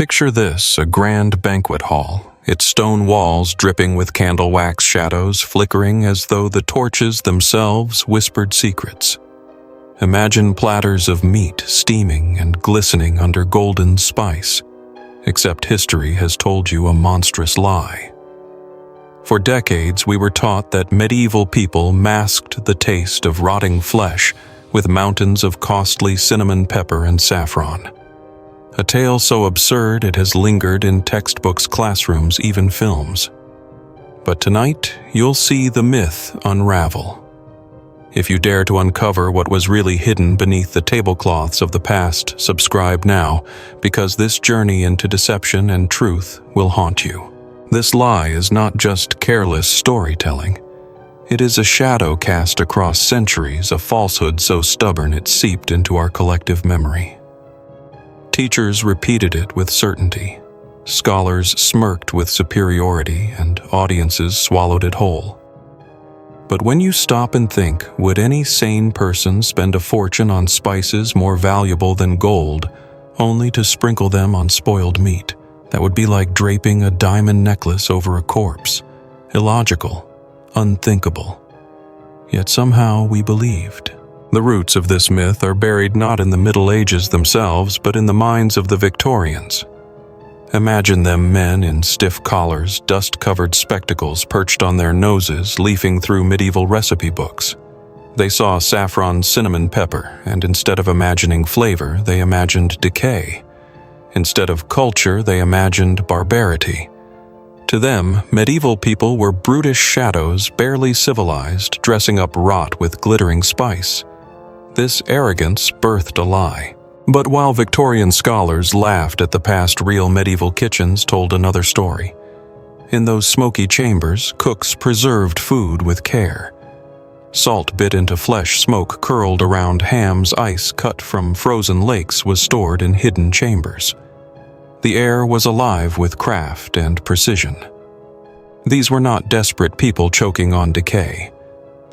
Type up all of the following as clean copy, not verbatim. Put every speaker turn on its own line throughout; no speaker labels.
Picture this, a grand banquet hall, its stone walls dripping with candle wax shadows flickering as though the torches themselves whispered secrets. Imagine platters of meat steaming and glistening under golden spice, except history has told you a monstrous lie. For decades, we were taught that medieval people masked the taste of rotting flesh with mountains of costly cinnamon pepper and saffron. A tale so absurd it has lingered in textbooks, classrooms, even films. But tonight, you'll see the myth unravel. If you dare to uncover what was really hidden beneath the tablecloths of the past, subscribe now, because this journey into deception and truth will haunt you. This lie is not just careless storytelling. It is a shadow cast across centuries, a falsehood so stubborn it seeped into our collective memory. Teachers repeated it with certainty. Scholars smirked with superiority, and audiences swallowed it whole. But when you stop and think, would any sane person spend a fortune on spices more valuable than gold, only to sprinkle them on spoiled meat? That would be like draping a diamond necklace over a corpse. Illogical, unthinkable. Yet somehow we believed. The roots of this myth are buried not in the Middle Ages themselves, but in the minds of the Victorians. Imagine them, men in stiff collars, dust-covered spectacles perched on their noses, leafing through medieval recipe books. They saw saffron cinnamon pepper, and instead of imagining flavor, they imagined decay. Instead of culture, they imagined barbarity. To them, medieval people were brutish shadows, barely civilized, dressing up rot with glittering spice. This arrogance birthed a lie. But while Victorian scholars laughed at the past, real medieval kitchens told another story. In those smoky chambers, cooks preserved food with care. Salt bit into flesh, smoke curled around hams, ice cut from frozen lakes was stored in hidden chambers. The air was alive with craft and precision. These were not desperate people choking on decay.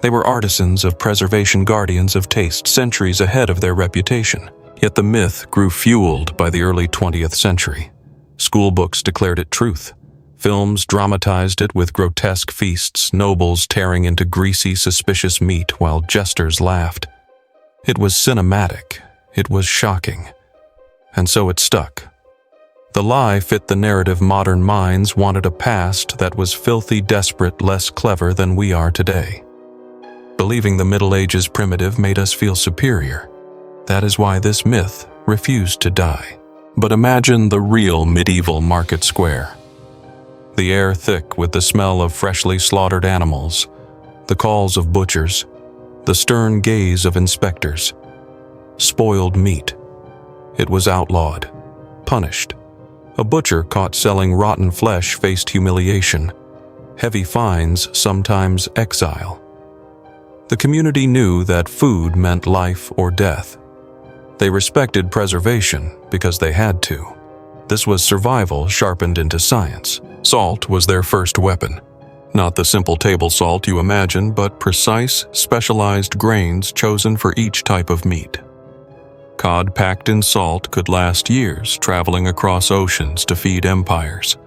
They were artisans of preservation, guardians of taste, centuries ahead of their reputation. Yet the myth grew fueled by the early 20th century. School books declared it truth. Films dramatized it with grotesque feasts, nobles tearing into greasy, suspicious meat while jesters laughed. It was cinematic. It was shocking. And so it stuck. The lie fit the narrative modern minds wanted, a past that was filthy, desperate, less clever than we are today. Believing the Middle Ages primitive made us feel superior. That is why this myth refused to die. But imagine the real medieval market square. The air thick with the smell of freshly slaughtered animals, the calls of butchers, the stern gaze of inspectors. Spoiled meat. It was outlawed, punished. A butcher caught selling rotten flesh faced humiliation, heavy fines, sometimes exile. The community knew that food meant life or death. They respected preservation because they had to. This was survival sharpened into science. Salt was their first weapon. Not the simple table salt you imagine, but precise, specialized grains chosen for each type of meat. Cod packed in salt could last years, traveling across oceans to feed empires.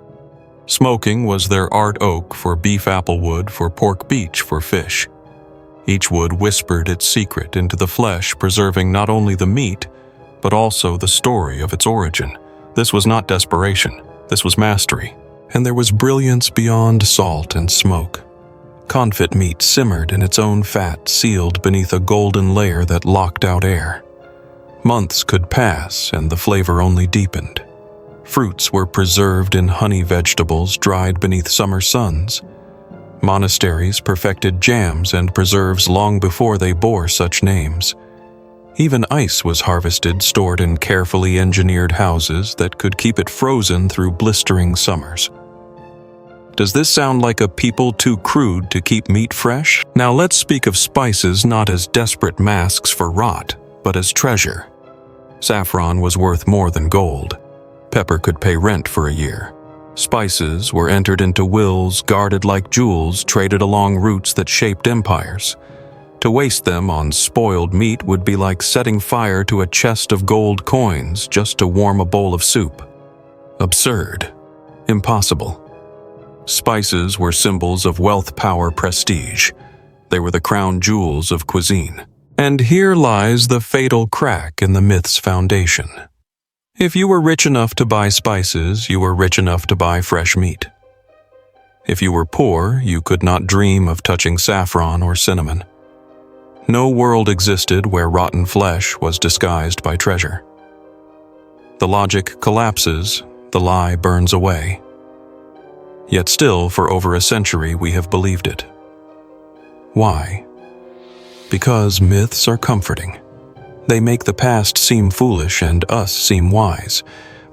Smoking was their art, oak for beef, apple wood for pork, beech for fish. Each wood whispered its secret into the flesh, preserving not only the meat, but also the story of its origin. This was not desperation. This was mastery. And there was brilliance beyond salt and smoke. Confit meat simmered in its own fat, sealed beneath a golden layer that locked out air. Months could pass, and the flavor only deepened. Fruits were preserved in honey, vegetables dried beneath summer suns. Monasteries perfected jams and preserves long before they bore such names. Even ice was harvested, stored in carefully engineered houses that could keep it frozen through blistering summers. Does this sound like a people too crude to keep meat fresh? Now let's speak of spices not as desperate masks for rot, but as treasure. Saffron was worth more than gold. Pepper could pay rent for a year. Spices were entered into wills, guarded like jewels, traded along routes that shaped empires. To waste them on spoiled meat would be like setting fire to a chest of gold coins just to warm a bowl of soup. Absurd. Impossible. Spices were symbols of wealth, power, prestige. They were the crown jewels of cuisine. And here lies the fatal crack in the myth's foundation. If you were rich enough to buy spices, you were rich enough to buy fresh meat. If you were poor, you could not dream of touching saffron or cinnamon. No world existed where rotten flesh was disguised by treasure. The logic collapses, the lie burns away. Yet still, for over a century, we have believed it. Why? Because myths are comforting. They make the past seem foolish and us seem wise,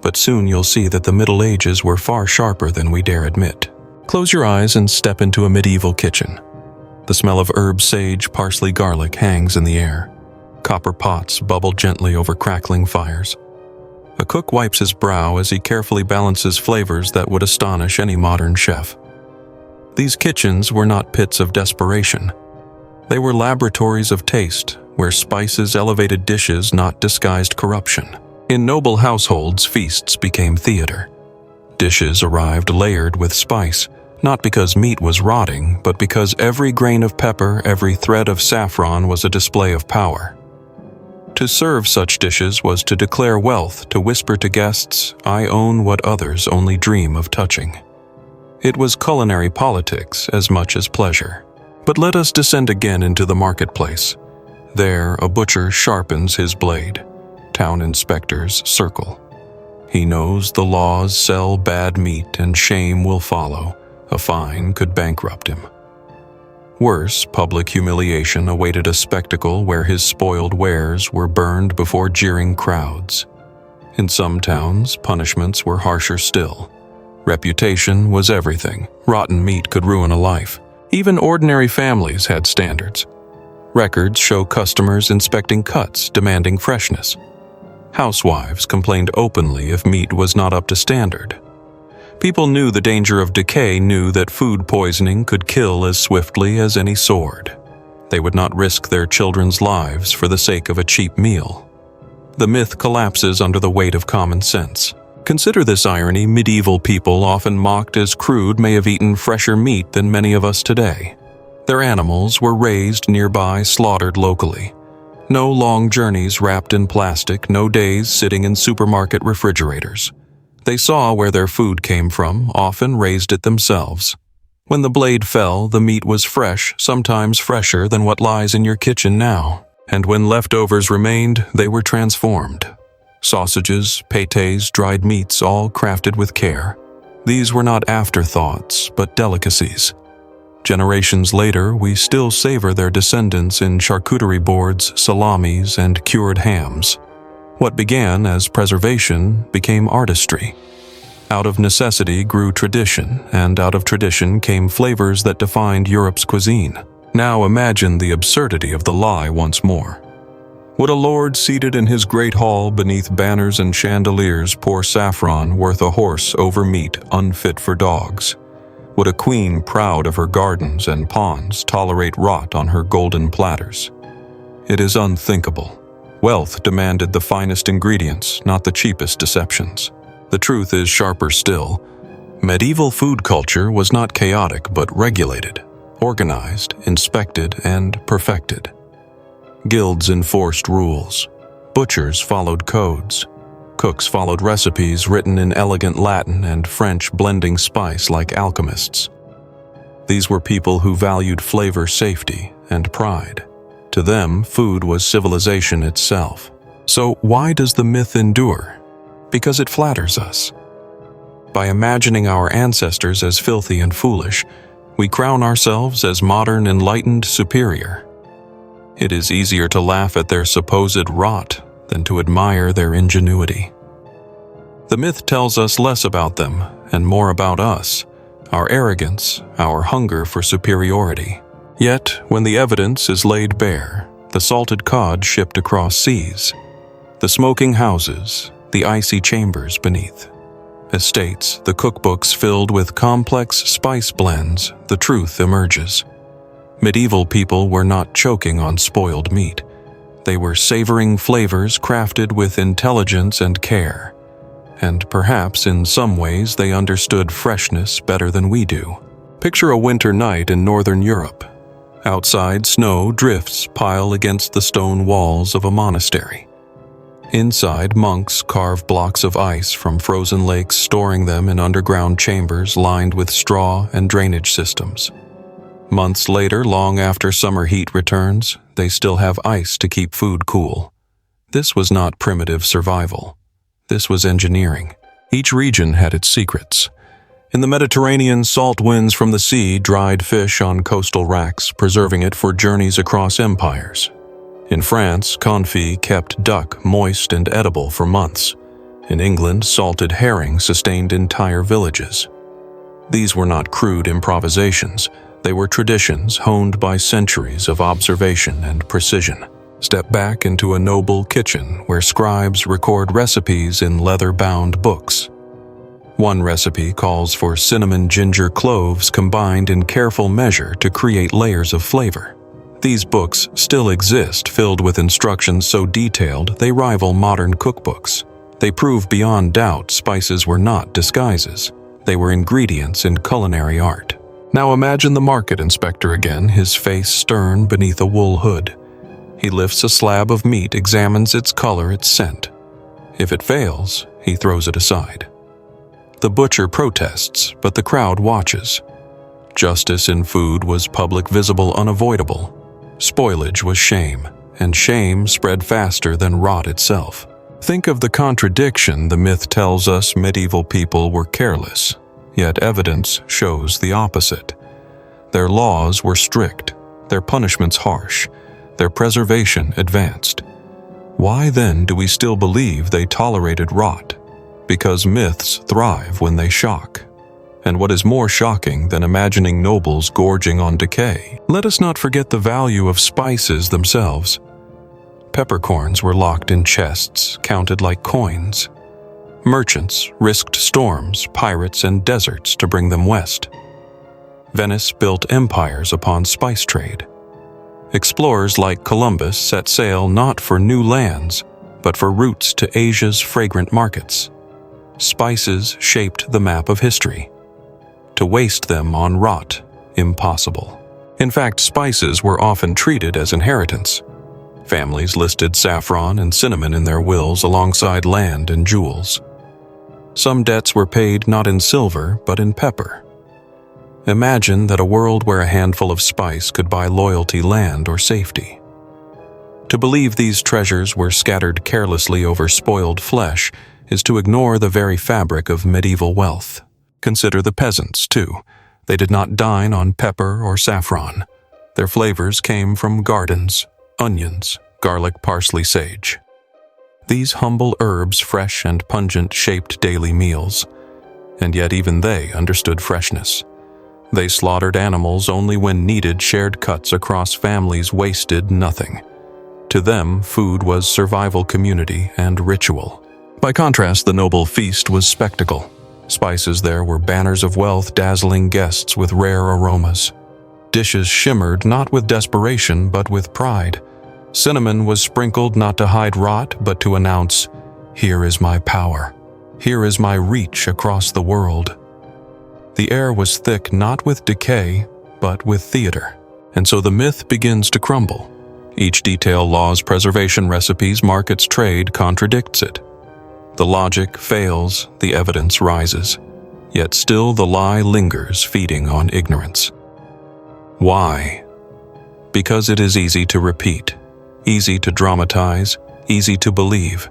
but soon you'll see that the Middle Ages were far sharper than we dare admit. Close your eyes and step into a medieval kitchen. The smell of herb, sage, parsley, garlic hangs in the air. Copper pots bubble gently over crackling fires. A cook wipes his brow as he carefully balances flavors that would astonish any modern chef. These kitchens were not pits of desperation. They were laboratories of taste, where spices elevated dishes, not disguised corruption. In noble households, feasts became theater. Dishes arrived layered with spice, not because meat was rotting, but because every grain of pepper, every thread of saffron was a display of power. To serve such dishes was to declare wealth, to whisper to guests, "I own what others only dream of touching." It was culinary politics as much as pleasure. But let us descend again into the marketplace. There, a butcher sharpens his blade. Town inspectors circle. He knows the laws sell bad meat and shame will follow. A fine could bankrupt him. Worse, public humiliation awaited a spectacle where his spoiled wares were burned before jeering crowds. In some towns, punishments were harsher still. Reputation was everything. Rotten meat could ruin a life. Even ordinary families had standards. Records show customers inspecting cuts, demanding freshness. Housewives complained openly if meat was not up to standard. People knew the danger of decay, knew that food poisoning could kill as swiftly as any sword. They would not risk their children's lives for the sake of a cheap meal. The myth collapses under the weight of common sense. Consider this irony: medieval people, often mocked as crude, may have eaten fresher meat than many of us today. Their animals were raised nearby, slaughtered locally. No long journeys wrapped in plastic, no days sitting in supermarket refrigerators. They saw where their food came from, often raised it themselves. When the blade fell, the meat was fresh, sometimes fresher than what lies in your kitchen now. And when leftovers remained, they were transformed. Sausages, pâtés, dried meats, all crafted with care. These were not afterthoughts, but delicacies. Generations later, we still savor their descendants in charcuterie boards, salamis, and cured hams. What began as preservation became artistry. Out of necessity grew tradition, and out of tradition came flavors that defined Europe's cuisine. Now imagine the absurdity of the lie once more. Would a lord seated in his great hall beneath banners and chandeliers pour saffron worth a horse over meat unfit for dogs? Would a queen proud of her gardens and ponds tolerate rot on her golden platters? It is unthinkable. Wealth demanded the finest ingredients, not the cheapest deceptions. The truth is sharper still. Medieval food culture was not chaotic but regulated, organized, inspected, and perfected. Guilds enforced rules. Butchers followed codes. Cooks followed recipes written in elegant Latin and French, blending spice like alchemists. These were people who valued flavor, safety, and pride. To them, food was civilization itself. So why does the myth endure? Because it flatters us. By imagining our ancestors as filthy and foolish, we crown ourselves as modern, enlightened, superior. It is easier to laugh at their supposed rot than to admire their ingenuity. The myth tells us less about them and more about us, our arrogance, our hunger for superiority. Yet, when the evidence is laid bare, the salted cod shipped across seas, the smoking houses, the icy chambers beneath, estates, the cookbooks filled with complex spice blends, the truth emerges. Medieval people were not choking on spoiled meat. They were savoring flavors crafted with intelligence and care. and perhaps in some ways they understood freshness better than we do. Picture a winter night in northern Europe. Outside, snow drifts pile against the stone walls of a monastery. Inside, monks carve blocks of ice from frozen lakes, storing them in underground chambers lined with straw and drainage systems. Months later, long after summer heat returns, they still have ice to keep food cool. This was not primitive survival. This was engineering. Each region had its secrets. In the Mediterranean, salt winds from the sea dried fish on coastal racks, preserving it for journeys across empires. In France, confit kept duck moist and edible for months. In England, salted herring sustained entire villages. These were not crude improvisations. They were traditions honed by centuries of observation and precision. Step back into a noble kitchen where scribes record recipes in leather-bound books. One recipe calls for cinnamon ginger cloves combined in careful measure to create layers of flavor. These books still exist, filled with instructions so detailed they rival modern cookbooks. They prove beyond doubt spices were not disguises. They were ingredients in culinary art. Now imagine the market inspector again, his face stern beneath a wool hood. He lifts a slab of meat, examines its color, its scent. If it fails, he throws it aside. The butcher protests, but the crowd watches. Justice in food was public, visible, unavoidable. Spoilage was shame, and shame spread faster than rot itself. Think of the contradiction. The myth tells us medieval people were careless, yet evidence shows the opposite. Their laws were strict, their punishments harsh, their preservation advanced. Why then do we still believe they tolerated rot? Because myths thrive when they shock. And what is more shocking than imagining nobles gorging on decay? Let us not forget the value of spices themselves. Peppercorns were locked in chests, counted like coins. Merchants risked storms, pirates, and deserts to bring them west. Venice built empires upon spice trade. Explorers like Columbus set sail not for new lands, but for routes to Asia's fragrant markets. Spices shaped the map of history. To waste them on rot, impossible. In fact, spices were often treated as inheritance. Families listed saffron and cinnamon in their wills alongside land and jewels. Some debts were paid not in silver, but in pepper. Imagine that a world where a handful of spice could buy loyalty, land, or safety. To believe these treasures were scattered carelessly over spoiled flesh is to ignore the very fabric of medieval wealth. Consider the peasants, too. They did not dine on pepper or saffron. Their flavors came from gardens, onions, garlic, parsley, sage. These humble herbs, fresh and pungent, shaped daily meals. And yet even they understood freshness. They slaughtered animals only when needed, shared cuts across families, wasted nothing. To them, food was survival, community, and ritual. By contrast, the noble feast was spectacle. Spices there were banners of wealth, dazzling guests with rare aromas. Dishes shimmered not with desperation, but with pride. Cinnamon was sprinkled not to hide rot, but to announce, "Here is my power. Here is my reach across the world." The air was thick not with decay, but with theater. And so the myth begins to crumble. Each detail, laws, preservation recipes, markets, trade contradicts it. The logic fails, the evidence rises. Yet still the lie lingers, feeding on ignorance. Why? Because it is easy to repeat, easy to dramatize, easy to believe.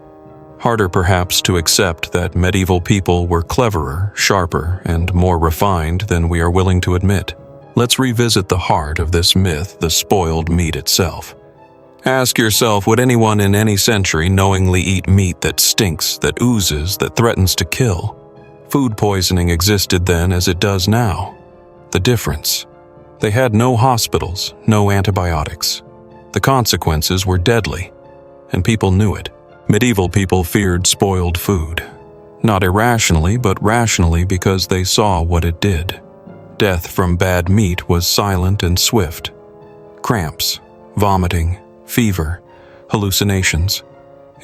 Harder perhaps to accept that medieval people were cleverer, sharper, and more refined than we are willing to admit. Let's revisit the heart of this myth, the spoiled meat itself. Ask yourself, would anyone in any century knowingly eat meat that stinks, that oozes, that threatens to kill? Food poisoning existed then as it does now. The difference: they had no hospitals, no antibiotics. The consequences were deadly, and people knew it. Medieval people feared spoiled food, not irrationally, but rationally, because they saw what it did. Death from bad meat was silent and swift. Cramps, vomiting, fever, hallucinations.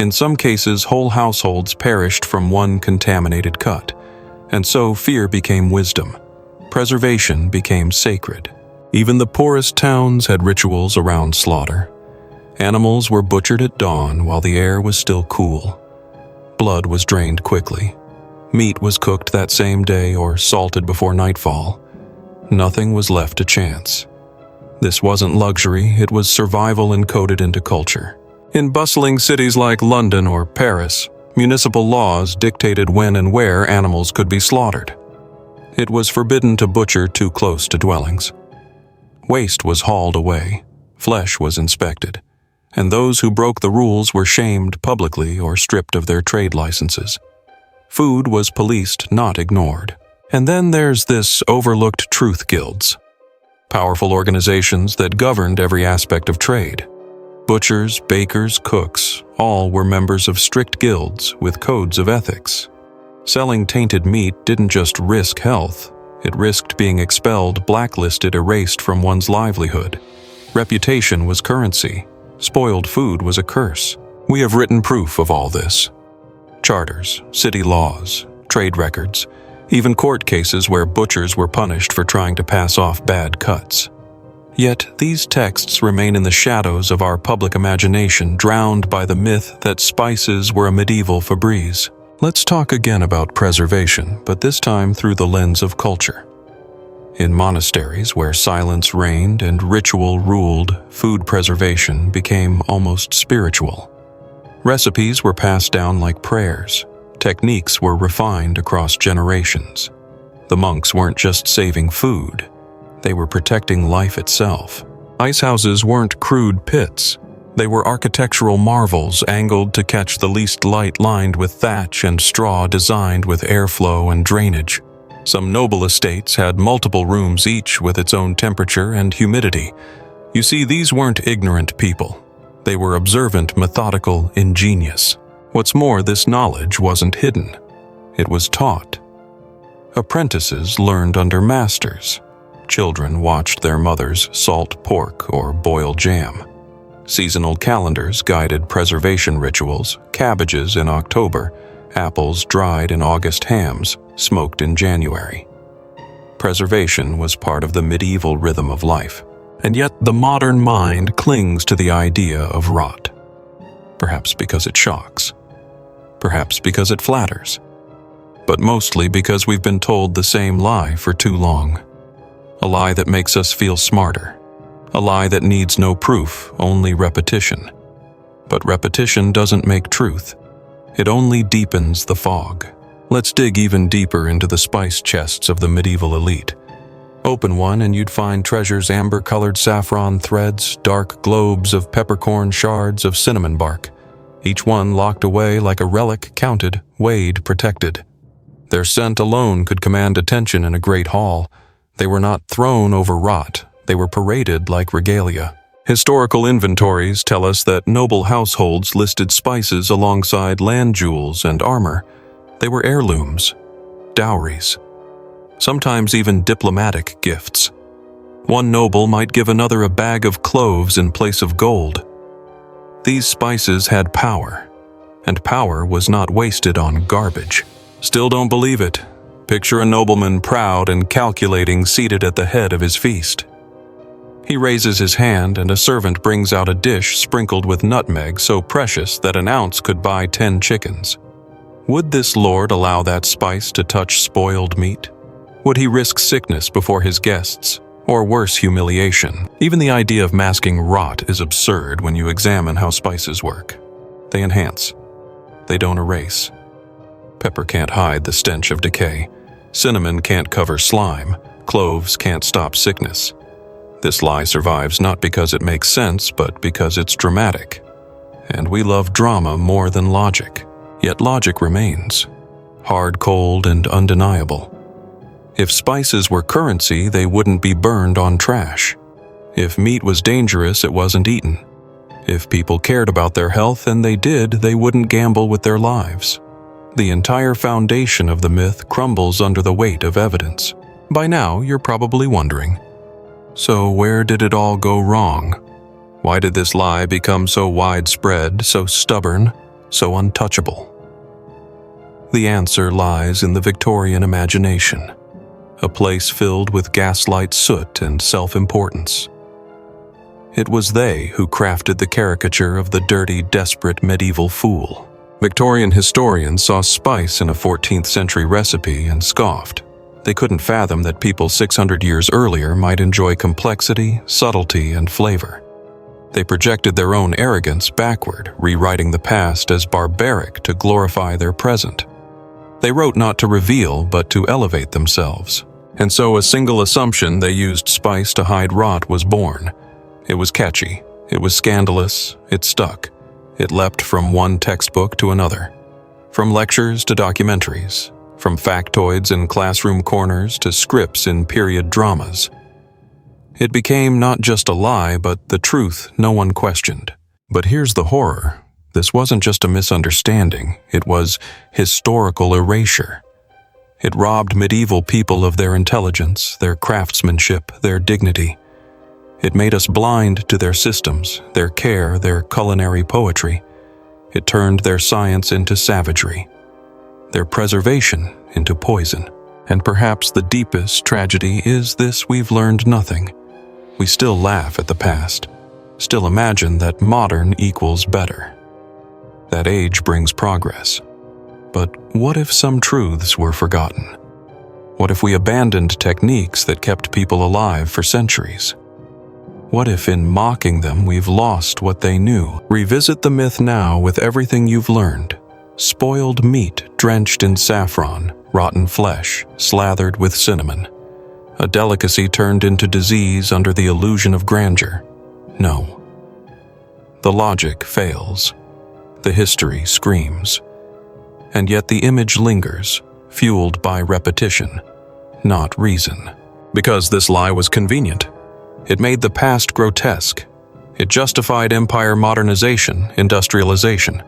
In some cases, whole households perished from one contaminated cut, and so fear became wisdom. Preservation became sacred. Even the poorest towns had rituals around slaughter. Animals were butchered at dawn while the air was still cool. Blood was drained quickly. Meat was cooked that same day or salted before nightfall. Nothing was left to chance. This wasn't luxury, it was survival encoded into culture. In bustling cities like London or Paris, municipal laws dictated when and where animals could be slaughtered. It was forbidden to butcher too close to dwellings. Waste was hauled away, flesh was inspected, and those who broke the rules were shamed publicly or stripped of their trade licenses. Food was policed, not ignored. And then there's this overlooked truth guilds, powerful organizations that governed every aspect of trade. Butchers, bakers, cooks, all were members of strict guilds with codes of ethics. Selling tainted meat didn't just risk health, it risked being expelled, blacklisted, erased from one's livelihood. Reputation was currency. Spoiled food was a curse. We have written proof of all this. Charters, city laws, trade records, even court cases where butchers were punished for trying to pass off bad cuts. Yet these texts remain in the shadows of our public imagination, drowned by the myth that spices were a medieval Febreze. Let's talk again about preservation, but this time through the lens of culture. In monasteries where silence reigned and ritual ruled, food preservation became almost spiritual. Recipes were passed down like prayers. Techniques were refined across generations. The monks weren't just saving food, they were protecting life itself. Ice houses weren't crude pits. They were architectural marvels angled to catch the least light, lined with thatch and straw designed with airflow and drainage. Some noble estates had multiple rooms each with its own temperature and humidity. You see, these weren't ignorant people. They were observant, methodical, ingenious. What's more, this knowledge wasn't hidden. It was taught. Apprentices learned under masters. Children watched their mothers salt pork or boil jam. Seasonal calendars guided preservation rituals, cabbages in October, apples dried in August, hams smoked in January. Preservation was part of the medieval rhythm of life, and yet the modern mind clings to the idea of rot. Perhaps because it shocks. Perhaps because it flatters. But mostly because we've been told the same lie for too long. A lie that makes us feel smarter. A lie that needs no proof, only repetition. But repetition doesn't make truth. It only deepens the fog. Let's dig even deeper into the spice chests of the medieval elite. Open one and you'd find treasures, amber-colored saffron threads, dark globes of peppercorn, shards of cinnamon bark. Each one locked away like a relic, counted, weighed, protected. Their scent alone could command attention in a great hall. They were not thrown over rot. They were paraded like regalia. Historical inventories tell us that noble households listed spices alongside land jewels and armor. They were heirlooms, dowries, sometimes even diplomatic gifts. One noble might give another a bag of cloves in place of gold. These spices had power, and power was not wasted on garbage. Still don't believe it? Picture a nobleman proud and calculating seated at the head of his feast. He raises his hand and a servant brings out a dish sprinkled with nutmeg so precious that an ounce could buy 10 chickens. Would this lord allow that spice to touch spoiled meat? Would he risk sickness before his guests, or worse, humiliation? Even the idea of masking rot is absurd when you examine how spices work. They enhance. They don't erase. Pepper can't hide the stench of decay. Cinnamon can't cover slime. Cloves can't stop sickness. This lie survives not because it makes sense, but because it's dramatic. And we love drama more than logic. Yet logic remains. Hard, cold, and undeniable. If spices were currency, they wouldn't be burned on trash. If meat was dangerous, it wasn't eaten. If people cared about their health, and they did, they wouldn't gamble with their lives. The entire foundation of the myth crumbles under the weight of evidence. By now, you're probably wondering, so where did it all go wrong? Why did this lie become so widespread, so stubborn, so untouchable? The answer lies in the Victorian imagination, a place filled with gaslight soot and self-importance. It was they who crafted the caricature of the dirty, desperate medieval fool. Victorian historians saw spice in a 14th century recipe and scoffed. They couldn't fathom that people 600 years earlier might enjoy complexity, subtlety, and flavor. They projected their own arrogance backward, rewriting the past as barbaric to glorify their present. They wrote not to reveal, but to elevate themselves. And so a single assumption they used spice to hide rot was born. It was catchy, it was scandalous, it stuck. It leapt from one textbook to another, from lectures to documentaries, from factoids in classroom corners to scripts in period dramas. It became not just a lie, but the truth no one questioned. But here's the horror. This wasn't just a misunderstanding, it was historical erasure. It robbed medieval people of their intelligence, their craftsmanship, their dignity. It made us blind to their systems, their care, their culinary poetry. It turned their science into savagery, their preservation into poison. And perhaps the deepest tragedy is this: we've learned nothing. We still laugh at the past, still imagine that modern equals better, that age brings progress. But what if some truths were forgotten? What if we abandoned techniques that kept people alive for centuries? What if in mocking them we've lost what they knew? Revisit the myth now with everything you've learned. Spoiled meat drenched in saffron, rotten flesh slathered with cinnamon. A delicacy turned into disease under the illusion of grandeur. No. The logic fails. The history screams. And yet the image lingers, fueled by repetition, not reason. Because this lie was convenient. It made the past grotesque. It justified empire modernization, industrialization.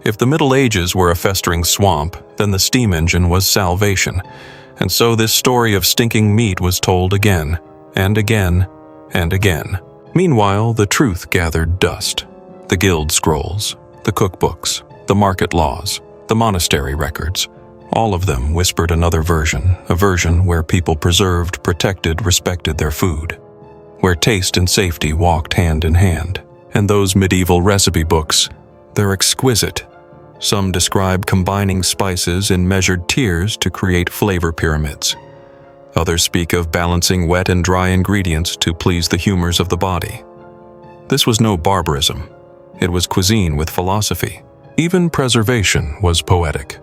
If the Middle Ages were a festering swamp, then the steam engine was salvation. And so this story of stinking meat was told again, and again, and again. Meanwhile, the truth gathered dust. The guild scrolls, the cookbooks, the market laws, the monastery records. All of them whispered another version, a version where people preserved, protected, respected their food, where taste and safety walked hand in hand. And those medieval recipe books, they're exquisite. Some describe combining spices in measured tiers to create flavor pyramids. Others speak of balancing wet and dry ingredients to please the humors of the body. This was no barbarism. It was cuisine with philosophy. Even preservation was poetic.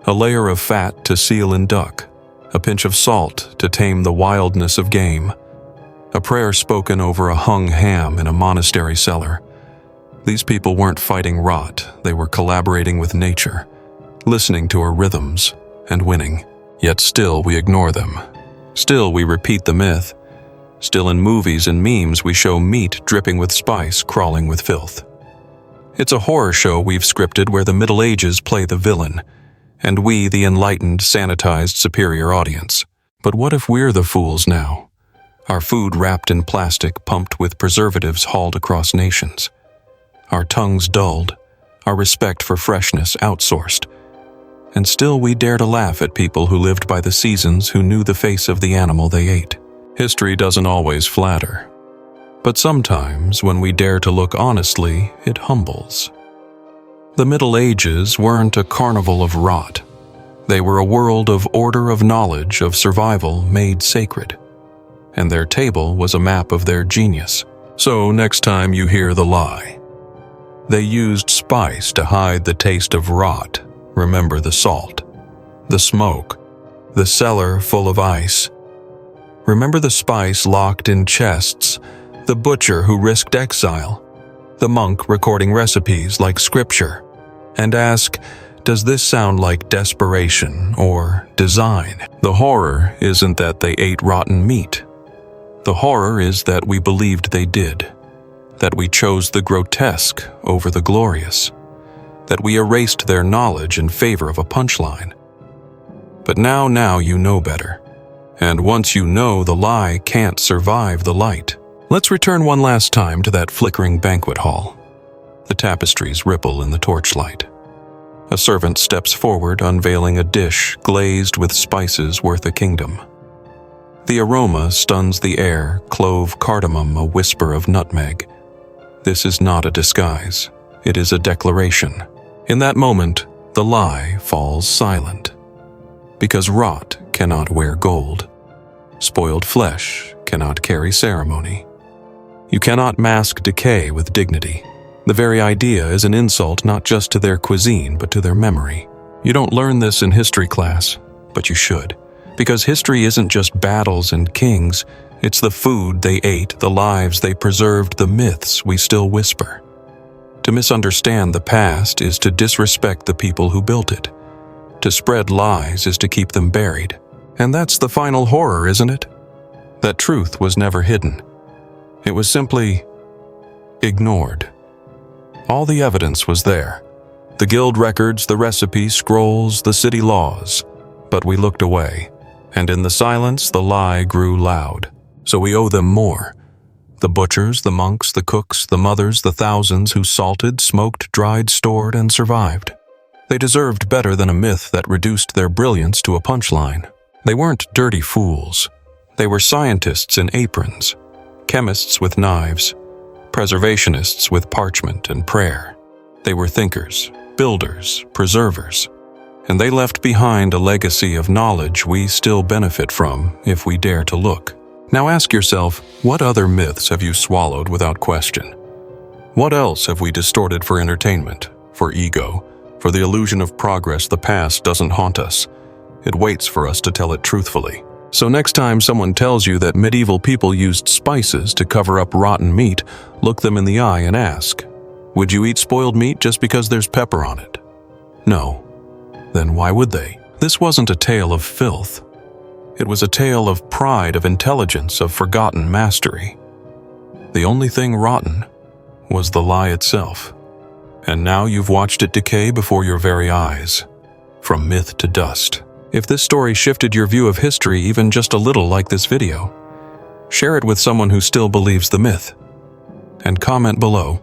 A layer of fat to seal in duck, a pinch of salt to tame the wildness of game, a prayer spoken over a hung ham in a monastery cellar. These people weren't fighting rot, they were collaborating with nature, listening to her rhythms and winning. Yet still we ignore them. Still we repeat the myth. Still in movies and memes we show meat dripping with spice, crawling with filth. It's a horror show we've scripted where the Middle Ages play the villain, and we the enlightened, sanitized, superior audience. But what if we're the fools now? Our food wrapped in plastic, pumped with preservatives hauled across nations. Our tongues dulled, our respect for freshness outsourced. And still we dare to laugh at people who lived by the seasons, who knew the face of the animal they ate. History doesn't always flatter. But sometimes, when we dare to look honestly, it humbles. The Middle Ages weren't a carnival of rot. They were a world of order, of knowledge, of survival made sacred. And their table was a map of their genius. So next time you hear the lie, they used spice to hide the taste of rot. Remember the salt, the smoke, the cellar full of ice. Remember the spice locked in chests, the butcher who risked exile, the monk recording recipes like scripture. And ask, does this sound like desperation or design? The horror isn't that they ate rotten meat. The horror is that we believed they did. That we chose the grotesque over the glorious, that we erased their knowledge in favor of a punchline. But now you know better. And once you know, the lie can't survive the light. Let's return one last time to that flickering banquet hall. The tapestries ripple in the torchlight. A servant steps forward, unveiling a dish glazed with spices worth a kingdom. The aroma stuns the air, clove, cardamom, a whisper of nutmeg. This is not a disguise. It is a declaration. In that moment, the lie falls silent. Because rot cannot wear gold. Spoiled flesh cannot carry ceremony. You cannot mask decay with dignity. The very idea is an insult not just to their cuisine, but to their memory. You don't learn this in history class, but you should. Because history isn't just battles and kings, it's the food they ate, the lives they preserved, the myths we still whisper. To misunderstand the past is to disrespect the people who built it. To spread lies is to keep them buried. And that's the final horror, isn't it? That truth was never hidden. It was simply ignored. All the evidence was there. The guild records, the recipe scrolls, the city laws. But we looked away, and in the silence the lie grew loud. So we owe them more. The butchers, the monks, the cooks, the mothers, the thousands who salted, smoked, dried, stored, and survived. They deserved better than a myth that reduced their brilliance to a punchline. They weren't dirty fools. They were scientists in aprons, chemists with knives, preservationists with parchment and prayer. They were thinkers, builders, preservers, and they left behind a legacy of knowledge we still benefit from if we dare to look. Now ask yourself, what other myths have you swallowed without question? What else have we distorted for entertainment, for ego, for the illusion of progress? The past doesn't haunt us. It waits for us to tell it truthfully. So next time someone tells you that medieval people used spices to cover up rotten meat, look them in the eye and ask, would you eat spoiled meat just because there's pepper on it? No. Then why would they? This wasn't a tale of filth. It was a tale of pride, of intelligence, of forgotten mastery. The only thing rotten was the lie itself. And now you've watched it decay before your very eyes, from myth to dust. If this story shifted your view of history even just a little like this video, share it with someone who still believes the myth. And comment below,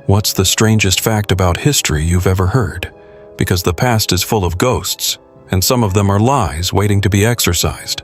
what's the strangest fact about history you've ever heard? Because the past is full of ghosts, and some of them are lies waiting to be exorcised.